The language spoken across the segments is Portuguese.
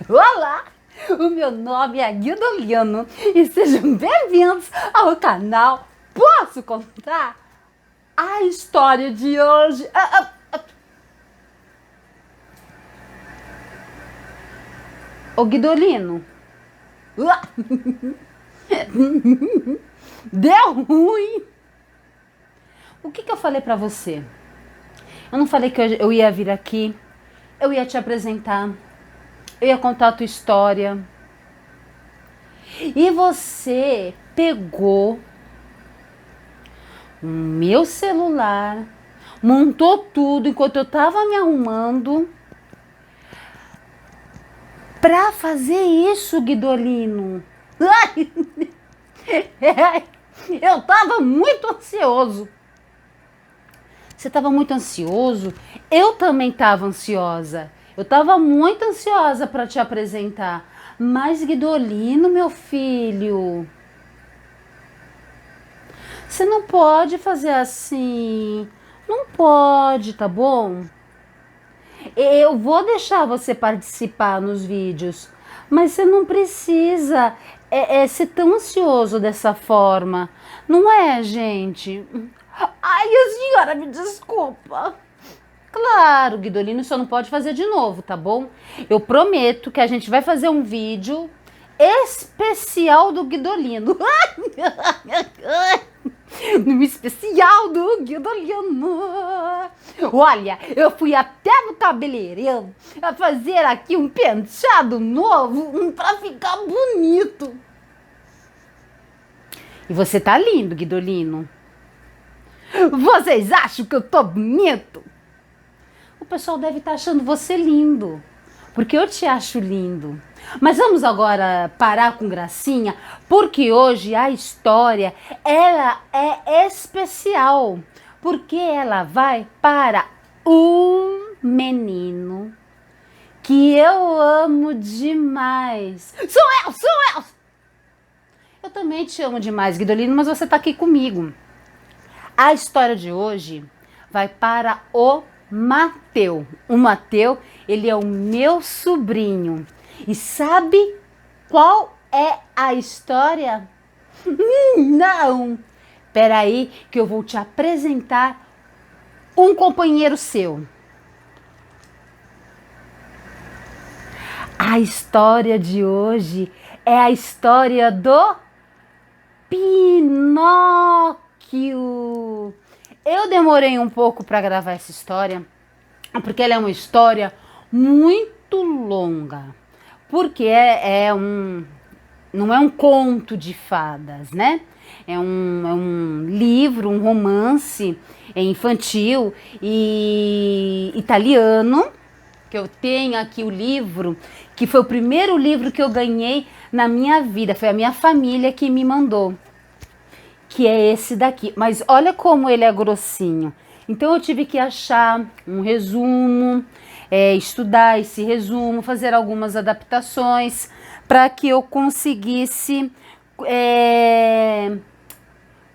Olá, o meu nome é Guidolino e sejam bem-vindos ao canal Posso Contar a História de hoje. Ô Guidolino, deu ruim. O que eu falei pra você? Eu não falei que eu ia vir aqui, eu ia te apresentar, eu ia contar a tua história. E você pegou o meu celular, montou tudo enquanto eu tava me arrumando pra fazer isso, Guidolino. Eu tava muito ansioso. Você tava muito ansioso? Eu também tava ansiosa. Eu tava muito ansiosa para te apresentar. Mas, Guidolino, meu filho, você não pode fazer assim. Não pode, tá bom? Eu vou deixar você participar nos vídeos, mas você não precisa ser tão ansioso dessa forma. Não é, gente? Ai, a senhora me desculpa. Claro, Guidolino só não pode fazer de novo, tá bom? Eu prometo que a gente vai fazer um vídeo especial do Guidolino. No especial do Guidolino. Olha, eu fui até no cabeleireiro a fazer aqui um penteado novo pra ficar bonito. E você tá lindo, Guidolino. Vocês acham que eu tô bonito? O pessoal deve estar achando você lindo, porque eu te acho lindo. Mas vamos agora parar com gracinha, porque hoje a história ela é especial, porque ela vai para um menino que eu amo demais. Sou eu! Eu também te amo demais, Guidolino, mas você tá aqui comigo. A história de hoje vai para o Mateu. O Mateu, ele é o meu sobrinho. E sabe qual é a história? Não! Peraí que eu vou te apresentar um companheiro seu. A história de hoje é a história do Pinóquio. Eu demorei um pouco para gravar essa história, porque ela é uma história muito longa. Porque não é um conto de fadas, né? É um livro, um romance infantil e italiano, que eu tenho aqui o livro, que foi o primeiro livro que eu ganhei na minha vida, foi a minha família que me mandou, que é esse daqui. Mas olha como ele é grossinho. Então eu tive que achar um resumo, estudar esse resumo, fazer algumas adaptações para que eu conseguisse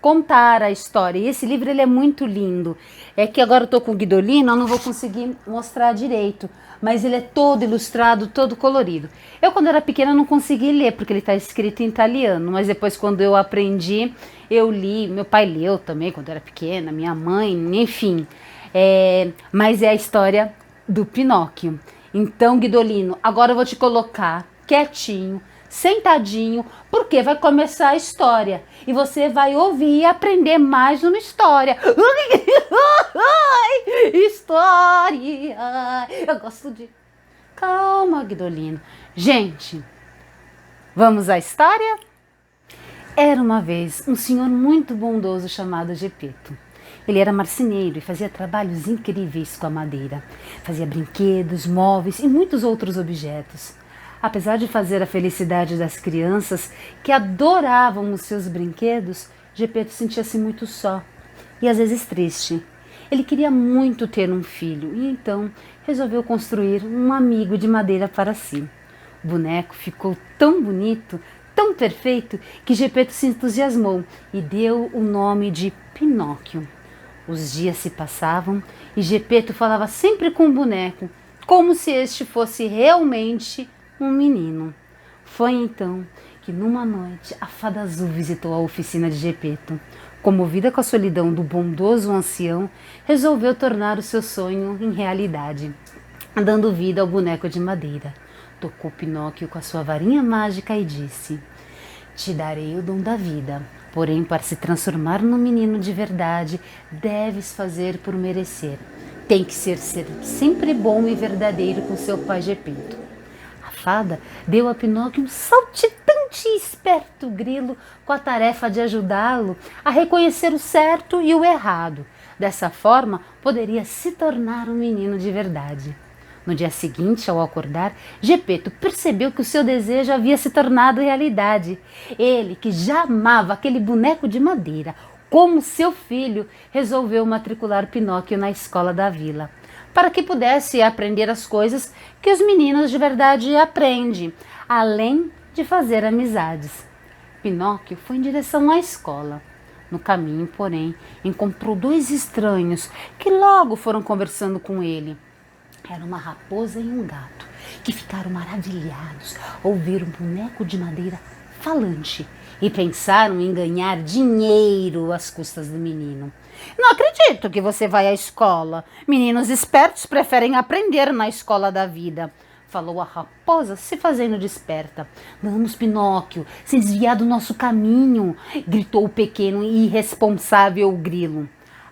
contar a história. E esse livro ele é muito lindo. É que agora eu tô com o Guidolino, eu não vou conseguir mostrar direito, mas ele é todo ilustrado, todo colorido. Eu quando era pequena não consegui ler, porque ele está escrito em italiano, mas depois quando eu aprendi, eu li, meu pai leu também quando eu era pequena, minha mãe, enfim. Mas é a história do Pinóquio. Então, Guidolino, agora eu vou te colocar quietinho, sentadinho, porque vai começar a história e você vai ouvir e aprender mais uma história. História! Eu gosto de... Calma, Guidolino. Gente, vamos à história? Era uma vez um senhor muito bondoso chamado Gepeto. Ele era marceneiro e fazia trabalhos incríveis com a madeira. Fazia brinquedos, móveis e muitos outros objetos. Apesar de fazer a felicidade das crianças que adoravam os seus brinquedos, Gepeto sentia-se muito só e às vezes triste. Ele queria muito ter um filho e então resolveu construir um amigo de madeira para si. O boneco ficou tão bonito, tão perfeito, que Gepeto se entusiasmou e deu o nome de Pinóquio. Os dias se passavam e Gepeto falava sempre com o boneco. como se este fosse realmente um menino. Foi então que numa noite a Fada Azul visitou a oficina de Gepeto. Comovida com a solidão do bondoso ancião, resolveu tornar o seu sonho em realidade, dando vida ao boneco de madeira. Tocou Pinóquio com a sua varinha mágica e disse: te darei o dom da vida, porém para se transformar num menino de verdade, deves fazer por merecer. Tem que ser sempre bom e verdadeiro com seu pai Gepeto. A fada deu a Pinóquio um saltitante e esperto grilo com a tarefa de ajudá-lo a reconhecer o certo e o errado. Dessa forma, poderia se tornar um menino de verdade. No dia seguinte, ao acordar, Gepeto percebeu que o seu desejo havia se tornado realidade. Ele, que já amava aquele boneco de madeira como seu filho, resolveu matricular Pinóquio na escola da vila, para que pudesse aprender as coisas que os meninos de verdade aprendem, além de fazer amizades. Pinóquio foi em direção à escola. No caminho, porém, encontrou dois estranhos que logo foram conversando com ele. Era uma raposa e um gato, que ficaram maravilhados ao ver um boneco de madeira falante e pensaram em ganhar dinheiro às custas do menino. Não acredito que você vai à escola. Meninos espertos preferem aprender na escola da vida, falou a raposa, se fazendo desperta. Vamos, Pinóquio, se desviar do nosso caminho, gritou o pequeno e irresponsável grilo.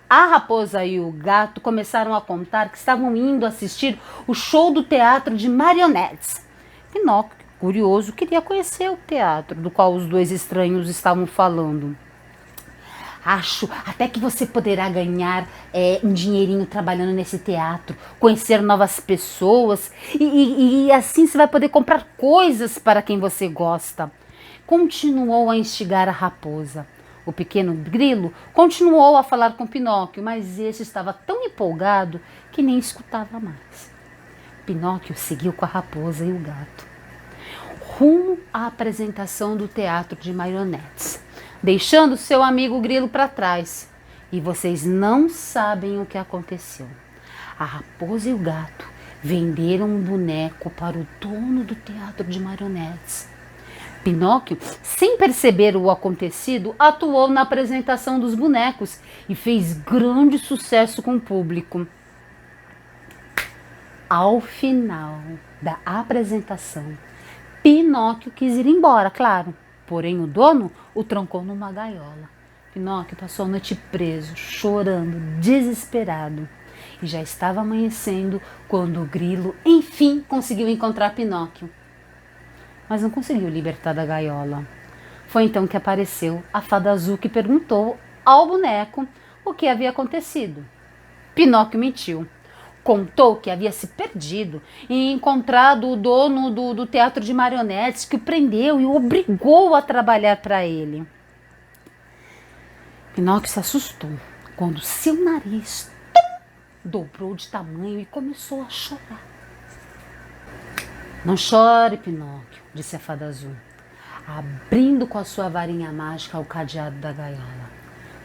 A raposa e o gato começaram a contar que estavam indo assistir o show do teatro de marionetes. Pinóquio, curioso, queria conhecer o teatro do qual os dois estranhos estavam falando. Acho até que você poderá ganhar um dinheirinho trabalhando nesse teatro, conhecer novas pessoas e assim você vai poder comprar coisas para quem você gosta. Continuou a instigar a raposa. O pequeno grilo continuou a falar com Pinóquio, mas este estava tão empolgado que nem escutava mais. Pinóquio seguiu com a raposa e o gato, rumo à apresentação do teatro de marionetes, deixando seu amigo grilo para trás. E vocês não sabem o que aconteceu. A raposa e o gato venderam um boneco para o dono do teatro de marionetes. Pinóquio, sem perceber o acontecido, atuou na apresentação dos bonecos e fez grande sucesso com o público. Ao final da apresentação, Pinóquio quis ir embora, claro, porém o dono o trancou numa gaiola. Pinóquio passou a noite preso, chorando, desesperado. E já estava amanhecendo quando o grilo, enfim, conseguiu encontrar Pinóquio. Mas não conseguiu libertar da gaiola. Foi então que apareceu a Fada Azul, que perguntou ao boneco o que havia acontecido. Pinóquio mentiu. Contou que havia se perdido e encontrado o dono do teatro de marionetes, que o prendeu e o obrigou a trabalhar para ele. Pinóquio se assustou quando seu nariz dobrou de tamanho e começou a chorar. Não chore, Pinóquio, disse a Fada Azul, abrindo com a sua varinha mágica o cadeado da gaiola.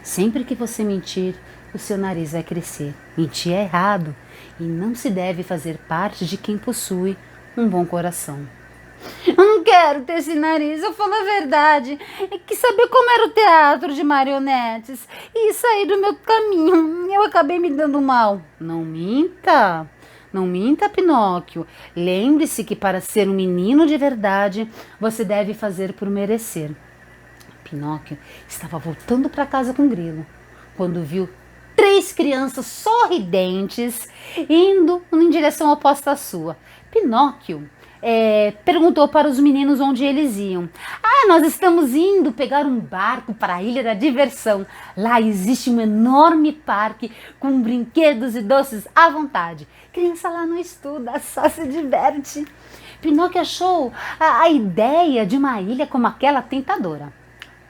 Sempre que você mentir, o seu nariz vai crescer. Mentir é errado e não se deve fazer parte de quem possui um bom coração. Eu não quero ter esse nariz, eu falo a verdade. É que saber como era o teatro de marionetes e sair do meu caminho, eu acabei me dando mal. Não minta. Não minta, Pinóquio. Lembre-se que para ser um menino de verdade, você deve fazer por merecer. Pinóquio estava voltando para casa com o grilo, quando viu 3 crianças sorridentes indo em direção oposta à sua. Pinóquio perguntou para os meninos onde eles iam. Nós estamos indo pegar um barco para a Ilha da Diversão. Lá existe um enorme parque com brinquedos e doces à vontade. Criança lá não estuda, só se diverte. Pinóquio achou a ideia de uma ilha como aquela tentadora.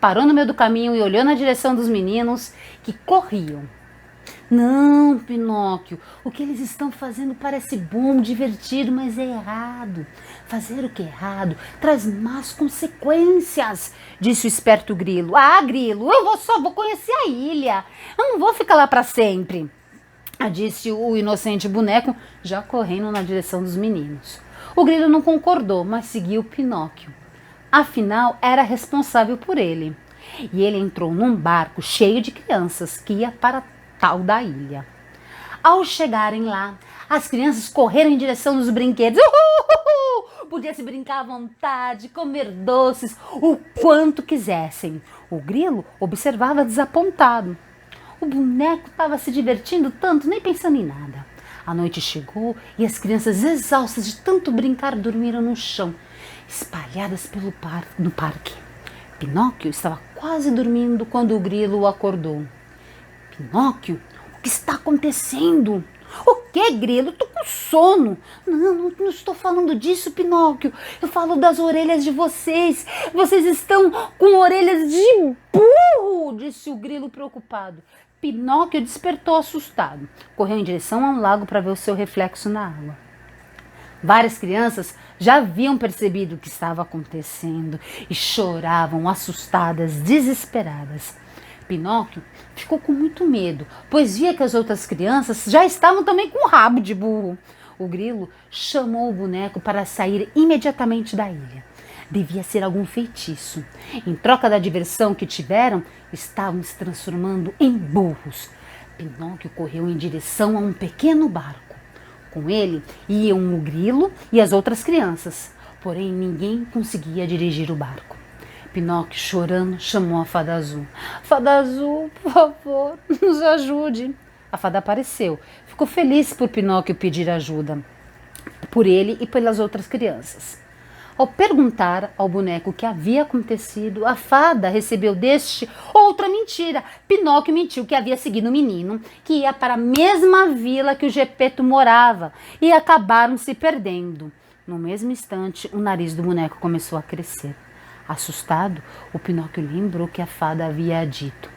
Parou no meio do caminho e olhou na direção dos meninos que corriam. Não, Pinóquio, o que eles estão fazendo parece bom, divertido, mas é errado. Fazer o que é errado traz más consequências, disse o esperto grilo. Grilo, eu só vou conhecer a ilha. Eu não vou ficar lá para sempre. disse o inocente boneco, já correndo na direção dos meninos. O grilo não concordou, mas seguiu Pinóquio. Afinal, era responsável por ele. E ele entrou num barco cheio de crianças que ia para tal da ilha. Ao chegarem lá, as crianças correram em direção dos brinquedos. Uhul! Podia se brincar à vontade, comer doces, o quanto quisessem. O grilo observava desapontado. O boneco estava se divertindo tanto, nem pensando em nada. A noite chegou e as crianças, exaustas de tanto brincar, dormiram no chão, espalhadas no parque. Pinóquio estava quase dormindo quando o grilo o acordou. Pinóquio, o que está acontecendo? O que, grilo? Eu tô com sono. Não estou falando disso, Pinóquio. Eu falo das orelhas de vocês. Vocês estão com orelhas de burro, disse o grilo preocupado. Pinóquio despertou assustado. Correu em direção a um lago para ver o seu reflexo na água. Várias crianças já haviam percebido o que estava acontecendo e choravam assustadas, desesperadas. Pinóquio ficou com muito medo, pois via que as outras crianças já estavam também com rabo de burro. O grilo chamou o boneco para sair imediatamente da ilha. Devia ser algum feitiço. Em troca da diversão que tiveram, estavam se transformando em burros. Pinóquio correu em direção a um pequeno barco. Com ele iam o grilo e as outras crianças, porém ninguém conseguia dirigir o barco. Pinóquio, chorando, chamou a Fada Azul. Fada Azul, por favor, nos ajude. A fada apareceu. Ficou feliz por Pinóquio pedir ajuda, por ele e pelas outras crianças. Ao perguntar ao boneco o que havia acontecido, a fada recebeu deste outra mentira. Pinóquio mentiu que havia seguido o menino, que ia para a mesma vila que o Gepeto morava, e acabaram se perdendo. No mesmo instante, o nariz do boneco começou a crescer. Assustado, o Pinóquio lembrou que a fada havia dito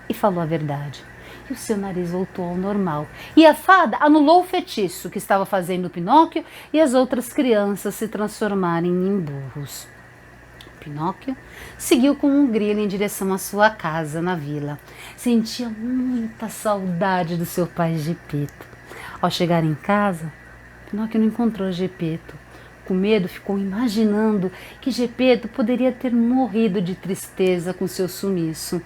e falou a verdade. E o seu nariz voltou ao normal. E a fada anulou o feitiço que estava fazendo o Pinóquio e as outras crianças se transformarem em burros. Pinóquio seguiu com um grilo em direção à sua casa na vila. Sentia muita saudade do seu pai Gepeto. Ao chegar em casa, Pinóquio não encontrou Gepeto. Com medo, ficou imaginando que Gepeto poderia ter morrido de tristeza com seu sumiço.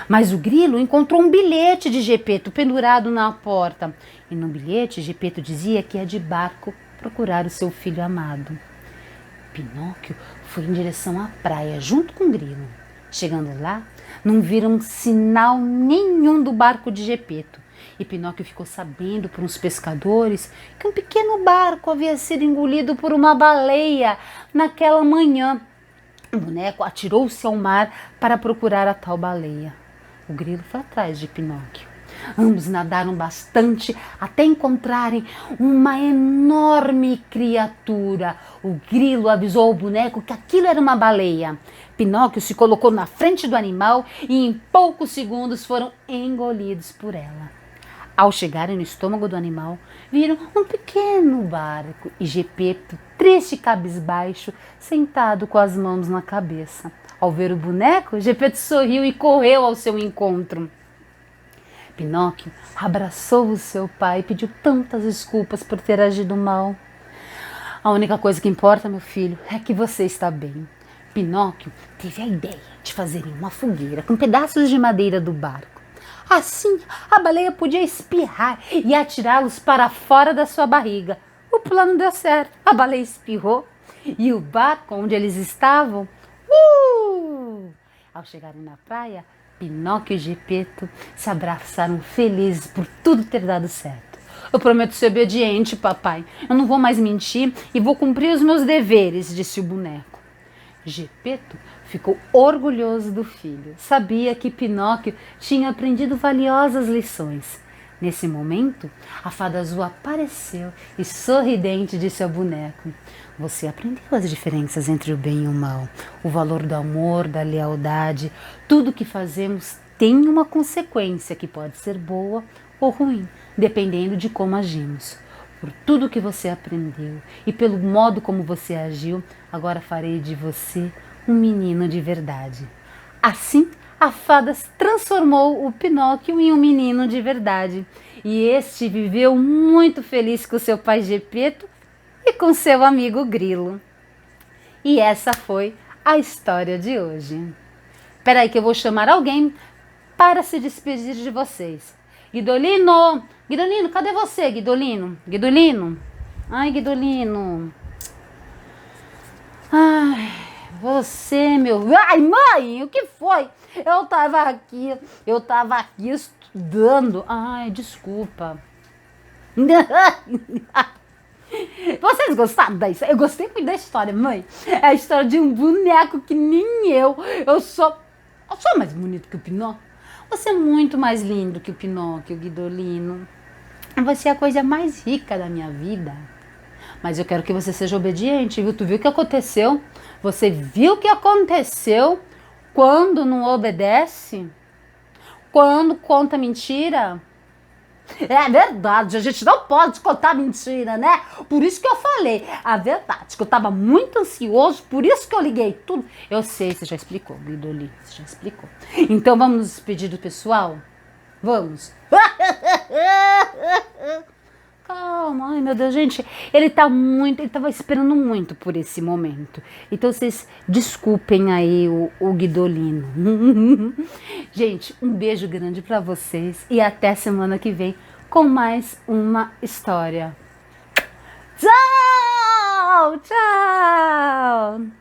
Mas o grilo encontrou um bilhete de Gepeto pendurado na porta. E no bilhete, Gepeto dizia que ia de barco procurar o seu filho amado. Pinóquio foi em direção à praia junto com o grilo. Chegando lá, não viram sinal nenhum do barco de Gepeto. E Pinóquio ficou sabendo por uns pescadores que um pequeno barco havia sido engolido por uma baleia naquela manhã. O boneco atirou-se ao mar para procurar a tal baleia. O grilo foi atrás de Pinóquio. Ambos nadaram bastante até encontrarem uma enorme criatura. O grilo avisou ao boneco que aquilo era uma baleia. Pinóquio se colocou na frente do animal e em poucos segundos foram engolidos por ela. Ao chegarem no estômago do animal, viram um pequeno barco e Gepeto, triste e cabisbaixo, sentado com as mãos na cabeça. Ao ver o boneco, Gepeto sorriu e correu ao seu encontro. Pinóquio abraçou o seu pai e pediu tantas desculpas por ter agido mal. A única coisa que importa, meu filho, é que você está bem. Pinóquio teve a ideia de fazerem uma fogueira com pedaços de madeira do barco. Assim, a baleia podia espirrar e atirá-los para fora da sua barriga. O plano deu certo. A baleia espirrou e o barco onde eles estavam... Ao chegarem na praia, Pinóquio e Gepeto se abraçaram felizes por tudo ter dado certo. Eu prometo ser obediente, papai. Eu não vou mais mentir e vou cumprir os meus deveres, disse o boneco. Gepeto ficou orgulhoso do filho. Sabia que Pinóquio tinha aprendido valiosas lições. Nesse momento, a fada azul apareceu e sorridente disse ao boneco: você aprendeu as diferenças entre o bem e o mal, o valor do amor, da lealdade. Tudo que fazemos tem uma consequência que pode ser boa ou ruim, dependendo de como agimos. Por tudo que você aprendeu e pelo modo como você agiu, agora farei de você um menino de verdade. Assim, a fada transformou o Pinóquio em um menino de verdade. E este viveu muito feliz com seu pai Gepeto e com seu amigo Grilo. E essa foi a história de hoje. Espera aí que eu vou chamar alguém para se despedir de vocês. Guidolino! Guidolino, cadê você, Guidolino? Guidolino? Ai, Guidolino. Ai, você, meu... Ai, mãe, o que foi? Eu tava aqui estudando. Ai, desculpa. Vocês gostaram da história? Eu gostei muito da história, mãe. É a história de um boneco que nem eu. Eu sou mais bonito que o Pinóquio. Você é muito mais lindo que o Pinóquio, Guidolino. Você é a coisa mais rica da minha vida. Mas eu quero que você seja obediente, viu? Tu viu o que aconteceu? Você viu o que aconteceu quando não obedece? Quando conta mentira? É verdade, a gente não pode contar mentira, né? Por isso que eu falei a verdade, que eu tava muito ansioso, por isso que eu liguei tudo. Eu sei, você já explicou, Guidolino, você já explicou. Então vamos nos despedir do pessoal? Vamos. Calma, ai meu Deus, gente, ele tava esperando muito por esse momento. Então vocês desculpem aí o Guidolino. Gente, um beijo grande pra vocês e até semana que vem com mais uma história. Tchau! Tchau!